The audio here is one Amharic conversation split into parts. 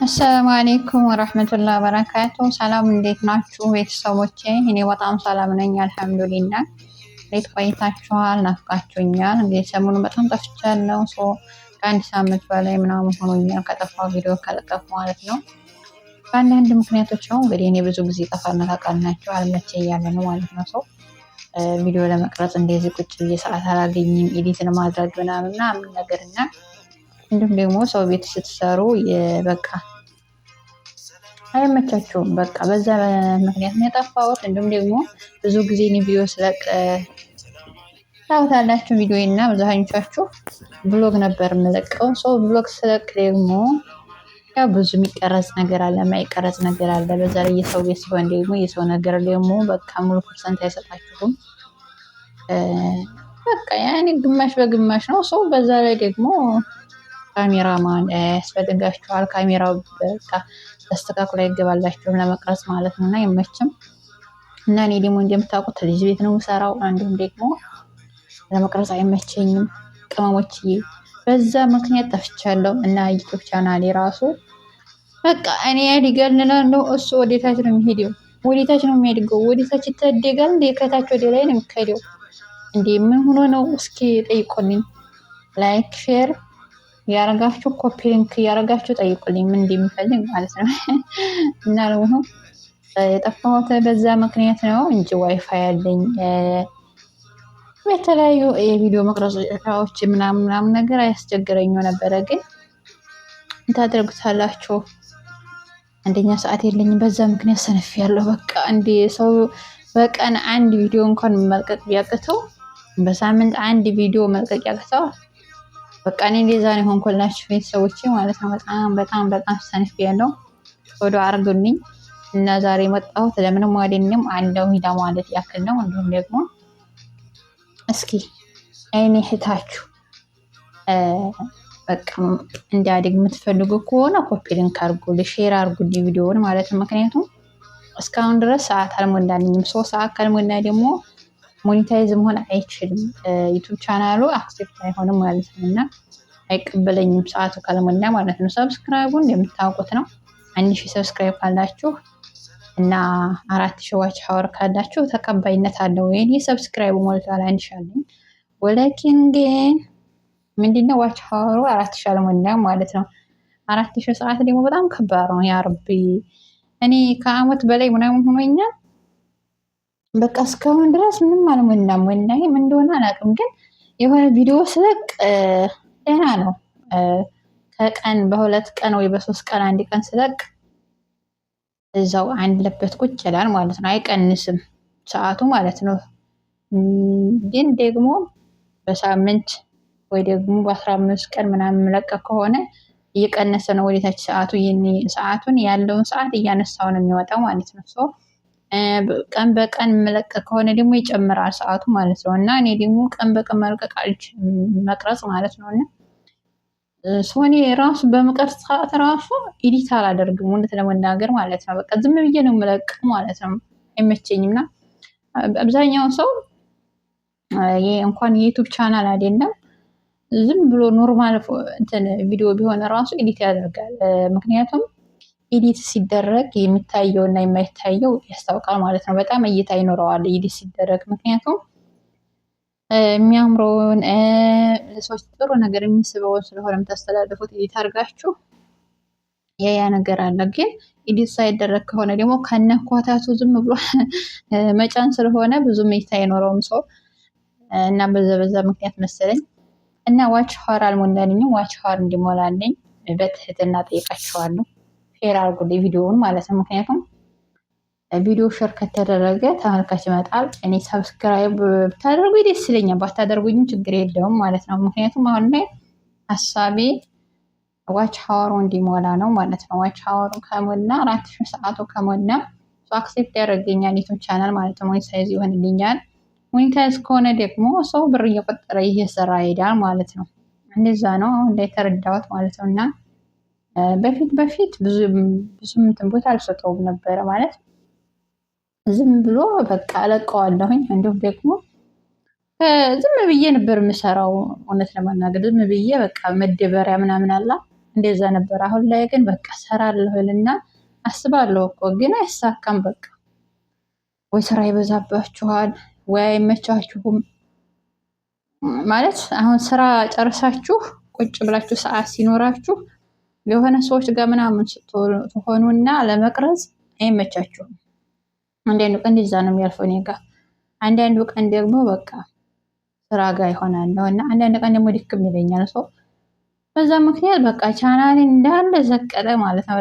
አሰላሙ አሌይኩም ወረህመቱላሂ ወበረካቱ። ሰላም እንዴት ናችሁ ቤተሰቦቼ? እኔ በጣም ሰላም ነኝ አልሐምዱሊላህ። እንዴት ቆይታችኋል? ናፍቃችሁኛል። እንግዲህ ሰሞኑን በጣም ጠፍቻለሁ። ከአንድ ሳምንት በላይ ምናምን ሆኖኛል ከጠፋው ቪዲዮ ከለቀኩ ማለት ነው። በአንዳንድ ምክንያቶች ነው እንግዲህ እኔ ብዙ ጊዜ ጠፋና ታውቃላችሁ አልመቼ እያለ ነው ማለት ነው። ቪዲዮ ለመቅረጽ እንደዚህ ቁጭ ብዬ ሰዓት አላገኝም ኤዲት ለማድረግ ምናምን ነገር እና እንዲሁም ደግሞ ሰው ቤት ስትሰሩ በቃ አይመቻቸውም። በቃ በዛ ምክንያት ነው የጠፋሁት። እንዲሁም ደግሞ ብዙ ጊዜ እኔ ቪዲዮ ስለቅ ታውታላችሁ ቪዲዮ እና አብዛኞቻችሁ ብሎግ ነበር የምለቀው። ብሎግ ስለቅ ደግሞ ያው ብዙ የሚቀረጽ ነገር አለ፣ የማይቀረጽ ነገር አለ። በዛ ላይ የሰው ቤት ሲሆን ደግሞ የሰው ነገር ደግሞ በቃ ሙሉ ፐርሰንት አይሰጣችሁም። በቃ ያኔ ግማሽ በግማሽ ነው በዛ ላይ ደግሞ ካሜራማን ያስፈልጋችኋል። ካሜራው በቃ ተስተካክሎ አይገባላችሁም ለመቅረጽ ማለት ነው እና አይመችም። እና እኔ ደግሞ እንደምታውቁት ልጅ ቤት ነው የምሰራው። እንዲሁም ደግሞ ለመቅረጽ አይመቸኝም ቅመሞችዬ። በዛ ምክንያት ጠፍቻለሁ እና ዩቲዩብ ቻናሌ ራሱ በቃ እኔ ያድጋል እላለሁ፣ እሱ ወደታች ነው የሚሄደው። ወደታች ነው የሚያድገው። ወደታች ይታደጋል እንዴ? ከታች ወደ ላይ ነው የሚከደው እንዴ? ምን ሆኖ ነው? እስኪ ጠይቁልኝ። ላይክ ሼር ያረጋችሁ ኮፒ ሊንክ ያረጋችሁ ጠይቁልኝ ምን እንደሚፈልግ ማለት ነው። እና ለሆነ የጠፋሁት በዛ ምክንያት ነው እንጂ ዋይፋይ ያለኝ የተለያዩ የቪዲዮ መቅረጫዎች ምናምን ነገር አያስቸግረኝም ነበረ። ግን ታደርጉታላችሁ አንደኛ ሰዓት የለኝም። በዛ ምክንያት ሰነፍ ያለው በቃ እንደ ሰው በቀን አንድ ቪዲዮ እንኳን መልቀቅ ቢያቅተው በሳምንት አንድ ቪዲዮ መልቀቅ ያቅተው። በቃ እኔ እንደዛ ነው የሆንኩላችሁ ቤተሰቦቼ ማለት ነው። በጣም ሰነፍ ያለው ወደ አርጉልኝ እና ዛሬ መጣሁት ለምንም አይደለም አለው ሂዳ ማለት ያክል ነው። እንዲሁም ደግሞ እስኪ አይኔ እህታችሁ በቃ እንዲያድግ የምትፈልጉ ከሆነ ኮፒ ሊንክ አድርጉልኝ፣ ሼር አድርጉልኝ ቪዲዮውን ማለት ነው። ምክንያቱም እስካሁን ድረስ ሰዓት አልሞላኝም። 3 ሰዓት ካልሞላ ደግሞ ሞኒታይዝ መሆን አይችልም። ዩቲዩብ ቻናሉ አክሴፕት አይሆንም ማለት ነው እና አይቀበለኝም ሰዓቱ ካልሞላ ማለት ነው። ሰብስክራይቡን እንደምታውቁት ነው 1000 ሰብስክራይብ ካላችሁ እና 4000 ዋች ሀወር ካላችሁ ተቀባይነት አለው። የኔ ሰብስክራይቡ ሞልቷል 1000 አለኝ። ወላኪን ግን ምንድነው ዋች ሀወሩ 4000 አልሞላም ማለት ነው። 4000 ሰዓት ደግሞ በጣም ከባድ ነው። ያ ረቢ እኔ ከአመት በላይ ምናምን ሆኖኛል። በቃ እስካሁን ድረስ ምንም አልሞላም። ወላሂ ምን እንደሆነ አላውቅም። ግን የሆነ ቪዲዮ ስለቅ ደህና ነው። ከቀን በ2 ቀን ወይ በ3 ቀን አንድ ቀን ስለቅ እዛው አንድለበት ቁጭ ይላል ማለት ነው። አይቀንስም ሰዓቱ ማለት ነው። ግን ደግሞ በሳምንት ወይ ደግሞ በ15 ቀን ምናምን መለቀ ከሆነ እየቀነሰ ነው ወደታች ሰዓቱ። ሰዓቱን ያለውን ሰዓት እያነሳው ነው የሚወጣው ማለት ነው። ቀን በቀን መለቀ ከሆነ ደግሞ ይጨምራል ሰዓቱ ማለት ነው። እና እኔ ደግሞ ቀን በቀን መልቀቅ አልችልም መቅረጽ ማለት ነው። እና እኔ ራሱ በመቅረጽ ሰዓት ራሱ ኤዲት አላደርግም እውነት ለመናገር ማለት ነው። በቃ ዝም ብዬ ነው የምለቀው ማለት ነው። አይመቸኝም። እና አብዛኛው ሰው እንኳን የዩቲዩብ ቻናል አይደለም ዝም ብሎ ኖርማል ቪዲዮ ቢሆን ራሱ ኤዲት ያደርጋል። ምክንያቱም ኤዲት ሲደረግ የሚታየው እና የማይታየው ያስታውቃል ማለት ነው። በጣም እይታ ይኖረዋል ኤዲት ሲደረግ። ምክንያቱም የሚያምረውን ለሰዎች ጥሩ ነገር የሚስበውን ስለሆነ የምታስተላልፉት ኤዲት አድርጋችሁ ያ ነገር አለ። ግን ኤዲት ሳይደረግ ከሆነ ደግሞ ከነኳታቱ ዝም ብሎ መጫን ስለሆነ ብዙም እይታ አይኖረውም ሰው እና በዛ ምክንያት መሰለኝ እና ዋች ሀወር አልሞላልኝም። ዋች ሀወር እንዲሞላልኝ በትህትና ጠይቃችኋለሁ። ሼር አድርጉልኝ ቪዲዮውን ማለት ነው። ምክንያቱም ቪዲዮ ሼር ከተደረገ ተመልካች ይመጣል። እኔ ሰብስክራይብ ብታደርጉ ደስ ይለኛል፣ ባታደርጉኝም ችግር የለውም ማለት ነው። ምክንያቱም አሁን ላይ ሀሳቤ ዋች ሀወሩ እንዲሞላ ነው ማለት ነው። ዋች ሀወሩ ከሞላ 4000 ሰዓቱ ከሞላ አክሴፕት ያደርገኛል ዩቲዩብ ቻናል ማለት ነው። ሞኔታይዝ ይሆንልኛል። ሞኔታይዝ ከሆነ ደግሞ ሰው ብር እየቆጠረ እየሰራ ይሄዳል ማለት ነው። እንደዛ ነው አሁን ላይ ተረዳሁት ማለት ነው። እና በፊት ብዙም እንትን ቦታ አልሰጠውም ነበረ ማለት ዝም ብሎ በቃ አለቀዋለሁኝ። እንዲሁም ደግሞ ዝም ብዬ ነበር የምሰራው እውነት ለመናገር ዝም ብዬ በቃ መደበሪያ ምናምን አላ እንደዛ ነበር። አሁን ላይ ግን በቃ ሰራለሁ እና አስባለሁ እኮ ግን አይሳካም። በቃ ወይ ስራ ይበዛባችኋል ወይ አይመቻችሁም። ማለት አሁን ስራ ጨርሳችሁ ቁጭ ብላችሁ ሰዓት ሲኖራችሁ የሆነ ሰዎች ጋር ምናምን ስትሆኑና ለመቅረጽ አይመቻችሁም። አንዳንዱ ቀን እንደዛ ነው የሚያልፈው እኔ ጋር። አንዳንዱ ቀን ደግሞ በቃ ስራ ጋር ይሆናል እና አንዳንድ ቀን ደግሞ ድክም ይለኛል ሰው። በዛ ምክንያት በቃ ቻናሌን እንዳለ ዘቀጠ ማለት ነው።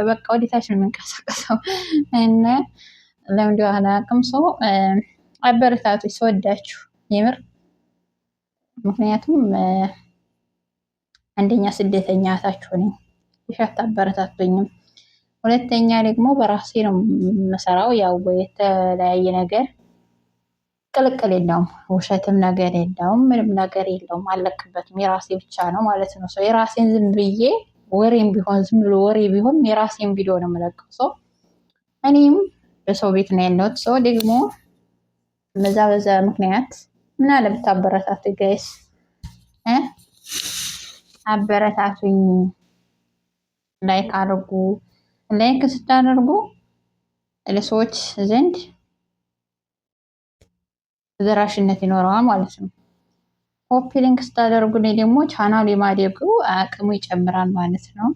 በቃ ወደታች ነው የሚንቀሳቀሰው እና ለምን እንደሆነ አላውቅም። ሰው አበረታቶች ስወዳችሁ የምር ምክንያቱም አንደኛ ስደተኛ እህታችሁ ነኝ፣ ይሻት አበረታቱኝም። ሁለተኛ ደግሞ በራሴ ነው የምሰራው። ያው የተለያየ ነገር ቅልቅል የለውም፣ ውሸትም ነገር የለውም፣ ምንም ነገር የለውም። አለቅበትም የራሴ ብቻ ነው ማለት ነው። ሰው የራሴን ዝም ብዬ ወሬም ቢሆን ዝም ብሎ ወሬ ቢሆን የራሴን ቪዲዮ ነው የምለቀው። ሰው እኔም በሰው ቤት ነው ያለሁት። ሰው ደግሞ በዛ ምክንያት ምን አለ ብታበረታቱ ጋይስ፣ አበረታቱኝ። ላይክ አድርጉ። ላይክ ስታደርጉ ለሰዎች ዘንድ ተደራሽነት ይኖረዋል ማለት ነው። ኮፒ ሊንክ ስታደርጉ ደግሞ ቻናሉ የማደጉ አቅሙ ይጨምራል ማለት ነው።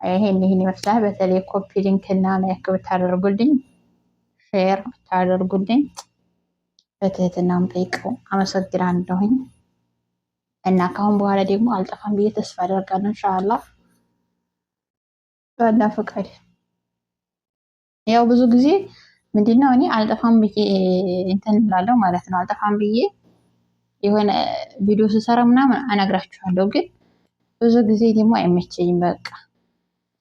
ይሄን ይመስላል። በተለይ ኮፒ ሊንክ እና ላይክ ብታደርጉልኝ፣ ሼር ብታደርጉልኝ በትህትና የምጠይቀው አመሰግናለሁኝ። እና ካሁን በኋላ ደግሞ አልጠፋም ብዬ ተስፋ አደርጋለሁ ኢንሻአላህ ባላ ፈቃድ። ያው ብዙ ጊዜ ምንድነው እኔ አልጠፋም ብዬ እንትን እላለሁ ማለት ነው። አልጠፋም ብዬ የሆነ ቪዲዮ ስሰራ ምናምን አነግራችኋለሁ፣ ግን ብዙ ጊዜ ደግሞ አይመቸኝም። በቃ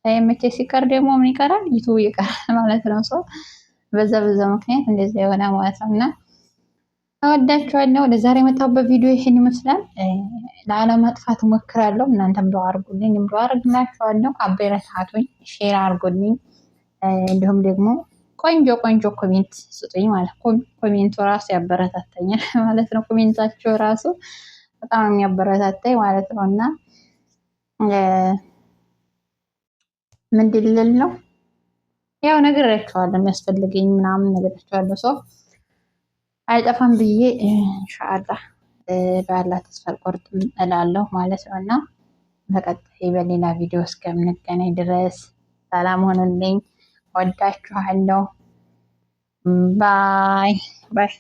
ሳይመቸኝ ሲቀር ደግሞ ምን ይቀራል? ዩቲዩብ ይቀራል ማለት ነው። ሰው በዛ ምክንያት እንደዚህ የሆነ ማለት ነው። እና እወዳችኋለሁ። ለዛሬ የመጣሁበት ቪዲዮ ይሄን ይመስላል። ላለማጥፋት እሞክራለሁ። እናንተም ዱአ አድርጉልኝ፣ ዱአ አድርግላችኋለሁ። አበረታቱኝ፣ ሼር አድርጉልኝ። እንዲሁም ደግሞ ቆንጆ ኮሜንት ስጡኝ ማለት ኮሜንቱ ራሱ ያበረታታኛል ማለት ነው። ኮሜንታቸው ራሱ በጣም የሚያበረታታኝ ማለት ነው። እና ምንድን ልል ነው ያው ነግሬያቸዋለሁ፣ የሚያስፈልገኝ ምናምን ነግሬያቸዋለሁ። ሰው አይጠፋም ብዬ ኢንሻአላህ በአላህ ተስፋ አልቆርጥም እላለሁ ማለት ነው። እና በቀጣይ በሌላ ቪዲዮ እስከምንገናኝ ድረስ ሰላም ሆኑልኝ። ወዳችኋለሁ። ባይ ባይ።